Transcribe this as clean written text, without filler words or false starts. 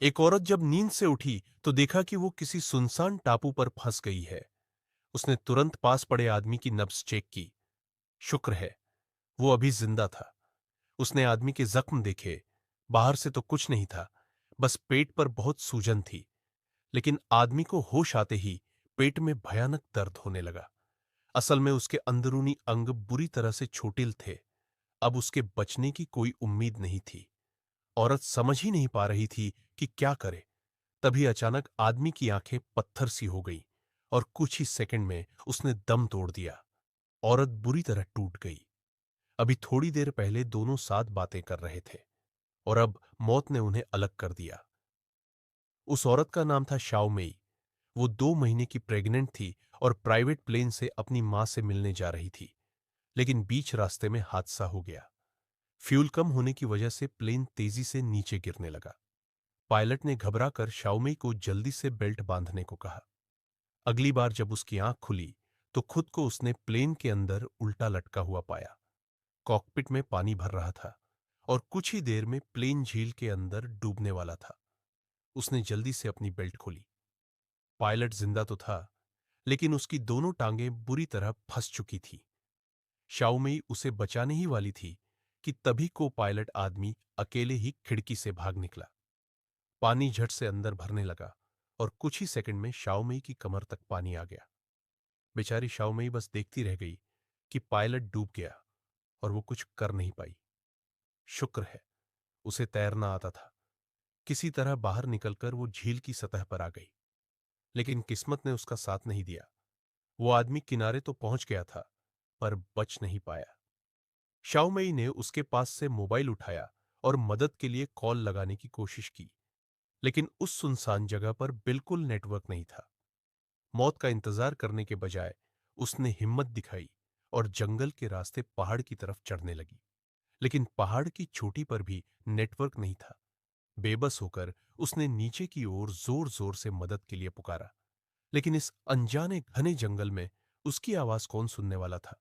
एक औरत जब नींद से उठी तो देखा कि वो किसी सुनसान टापू पर फंस गई है। उसने तुरंत पास पड़े आदमी की नब्ज चेक की। शुक्र है, वो अभी जिंदा था। उसने आदमी के जख्म देखे। बाहर से तो कुछ नहीं था, बस पेट पर बहुत सूजन थी। लेकिन आदमी को होश आते ही पेट में भयानक दर्द होने लगा। असल में उसके अंदरूनी अंग बुरी तरह से छोटिल थे। अब उसके बचने की कोई उम्मीद नहीं थी। औरत समझ ही नहीं पा रही थी कि क्या करे। तभी अचानक आदमी की आंखें पत्थर सी हो गईं और कुछ ही सेकंड में उसने दम तोड़ दिया। औरत बुरी तरह टूट गई। अभी थोड़ी देर पहले दोनों साथ बातें कर रहे थे और अब मौत ने उन्हें अलग कर दिया। उस औरत का नाम था शाओमेई। वो 2 महीने की प्रेग्नेंट थी और प्राइवेट प्लेन से अपनी मां से मिलने जा रही थी। लेकिन बीच रास्ते में हादसा हो गया। फ्यूल कम होने की वजह से प्लेन तेजी से नीचे गिरने लगा। पायलट ने घबराकर शाओमेई को जल्दी से बेल्ट बांधने को कहा। अगली बार जब उसकी आंख खुली तो खुद को उसने प्लेन के अंदर उल्टा लटका हुआ पाया। कॉकपिट में पानी भर रहा था और कुछ ही देर में प्लेन झील के अंदर डूबने वाला था। उसने जल्दी से अपनी बेल्ट खोली। पायलट जिंदा तो था, लेकिन उसकी दोनों टांगें बुरी तरह फंस चुकी थी। शाओमेई उसे बचाने ही वाली थी कि तभी को पायलट आदमी अकेले ही खिड़की से भाग निकला। पानी झट से अंदर भरने लगा और कुछ ही सेकंड में शाओमेई की कमर तक पानी आ गया। बेचारी शाओमेई बस देखती रह गई कि पायलट डूब गया और वो कुछ कर नहीं पाई। शुक्र है, उसे तैरना आता था। किसी तरह बाहर निकलकर वो झील की सतह पर आ गई। लेकिन किस्मत ने उसका साथ नहीं दिया। वो आदमी किनारे तो पहुंच गया था, पर बच नहीं पाया। शाओमेई ने उसके पास से मोबाइल उठाया और मदद के लिए कॉल लगाने की कोशिश की। लेकिन उस सुनसान जगह पर बिल्कुल नेटवर्क नहीं था। मौत का इंतजार करने के बजाय उसने हिम्मत दिखाई और जंगल के रास्ते पहाड़ की तरफ चढ़ने लगी। लेकिन पहाड़ की चोटी पर भी नेटवर्क नहीं था। बेबस होकर उसने नीचे की ओर जोर जोर से मदद के लिए पुकारा। लेकिन इस अनजाने घने जंगल में उसकी आवाज कौन सुनने वाला था।